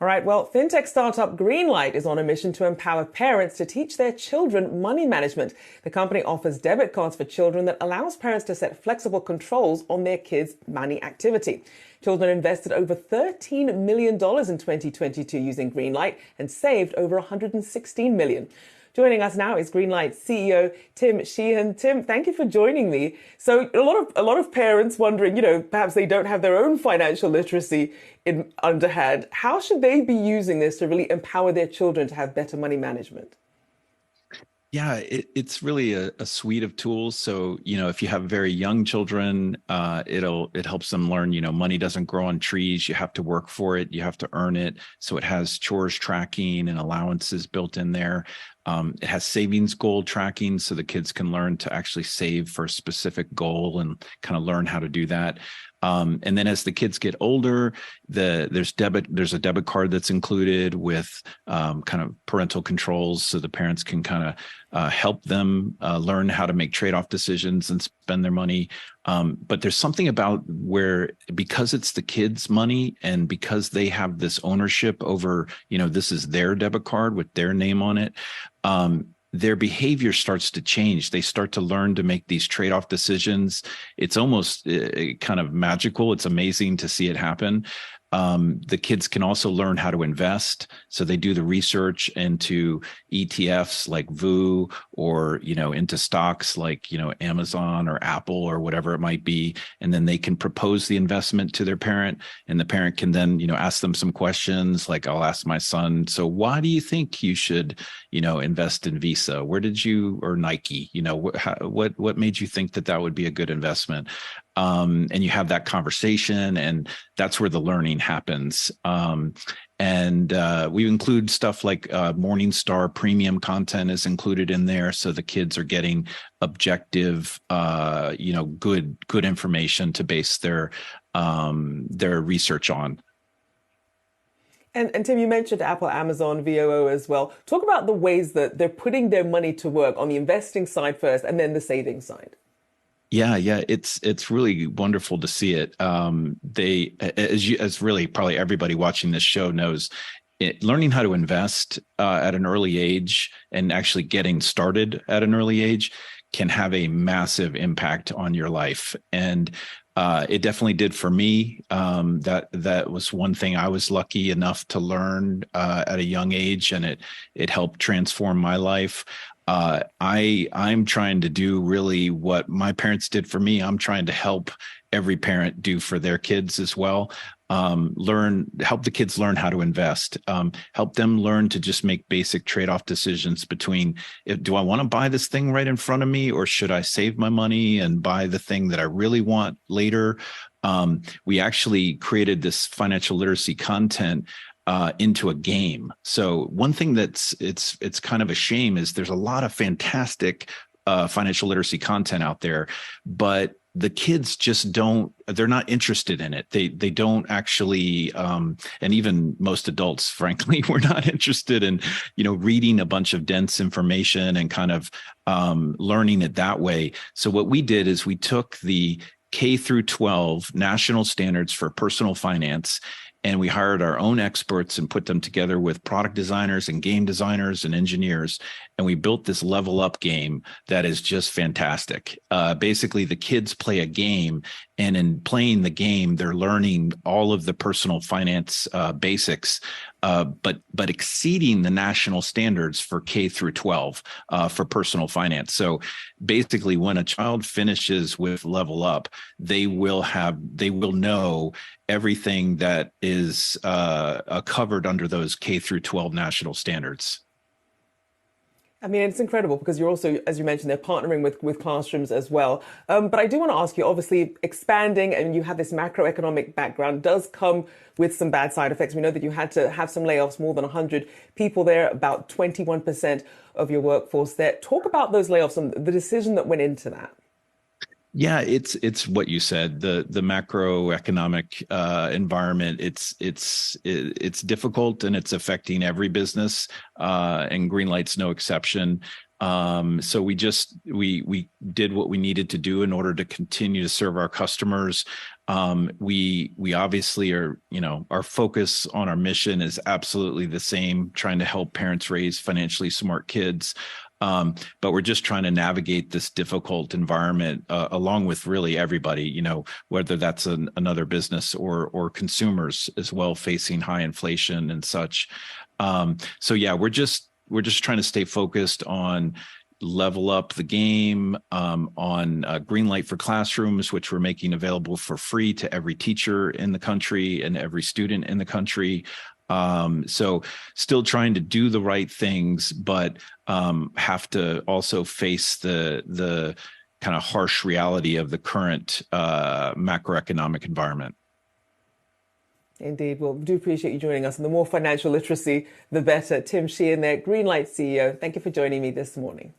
All right, well, fintech startup Greenlight is on a mission to empower parents to teach their children money management. The company offers debit cards for children that allows parents to set flexible controls on their kids' money activity. Children invested over $13 million in 2022 using Greenlight and saved over $116 million. Joining us now is Greenlight CEO Tim Sheehan. Tim, thank you for joining me. So a lot of parents wondering, perhaps they don't have their own financial literacy in underhand. How should they be using this to really empower their children to have better money management? Yeah, it's really a suite of tools. So, if you have very young children, it helps them learn, money doesn't grow on trees. You have to work for it. You have to earn it. So it has chores tracking and allowances built in there. It has savings goal tracking, so the kids can learn to actually save for a specific goal and kind of learn how to do that. And then as the kids get older, there's a debit card that's included with kind of parental controls, so the parents can kind of help them learn how to make trade-off decisions and spend their money. But there's something about where, because it's the kids' money and because they have this ownership over, this is their debit card with their name on it, their behavior starts to change. They start to learn to make these trade-off decisions. It's almost kind of magical. It's amazing to see it happen. The kids can also learn how to invest. So they do the research into ETFs like VU or, into stocks like, Amazon or Apple or whatever it might be. And then they can propose the investment to their parent, and the parent can then, ask them some questions. Like, I'll ask my son, so why do you think you should, invest in Visa? Where did you, or Nike, what made you think that would be a good investment? And you have that conversation, and that's where the learning happens. And we include stuff like Morningstar premium content is included in there, so the kids are getting objective, good information to base their research on. And Tim, you mentioned Apple, Amazon, VOO as well. Talk about the ways that they're putting their money to work on the investing side first, and then the savings side. Yeah, it's really wonderful to see it. They, as really probably everybody watching this show knows, learning how to invest at an early age and actually getting started at an early age can have a massive impact on your life. And it definitely did for me. That was one thing I was lucky enough to learn at a young age, and it helped transform my life. I'm trying to do really what my parents did for me. I'm trying to help every parent do for their kids as well. Help the kids learn how to invest, help them learn to just make basic trade-off decisions between, do I want to buy this thing right in front of me, or should I save my money and buy the thing that I really want later? We actually created this financial literacy content into a game. So one thing it's kind of a shame is there's a lot of fantastic financial literacy content out there, but the kids just they're not interested in it. They don't actually, and even most adults, frankly, we're not interested in, reading a bunch of dense information and kind of learning it that way. So what we did is we took the K through 12 national standards for personal finance, and we hired our own experts and put them together with product designers and game designers and engineers. And we built this level up game that is just fantastic. Basically, the kids play a game, and in playing the game, they're learning all of the personal finance basics, but exceeding the national standards for K through 12 for personal finance. So basically, when a child finishes with level up, they will know everything that is covered under those K through 12 national standards. I mean, it's incredible because you're also, as you mentioned, they're partnering with classrooms as well. But I do want to ask you, obviously, expanding and you have this macroeconomic background does come with some bad side effects. We know that you had to have some layoffs, more than 100 people there, about 21% of your workforce there. Talk about those layoffs and the decision that went into that. Yeah, it's what you said. The macroeconomic environment. It's difficult, and it's affecting every business. And Greenlight's no exception. So we did what we needed to do in order to continue to serve our customers. We obviously are, our focus on our mission is absolutely the same, trying to help parents raise financially smart kids. But we're just trying to navigate this difficult environment along with really everybody, whether that's another business or consumers as well, facing high inflation and such. So yeah, we're just trying to stay focused on level up the game, on Greenlight for Classrooms, which we're making available for free to every teacher in the country and every student in the country. So still trying to do the right things, but have to also face the kind of harsh reality of the current macroeconomic environment. Indeed. Well, we do appreciate you joining us. And the more financial literacy, the better. Tim Sheehan there, Greenlight CEO. Thank you for joining me this morning.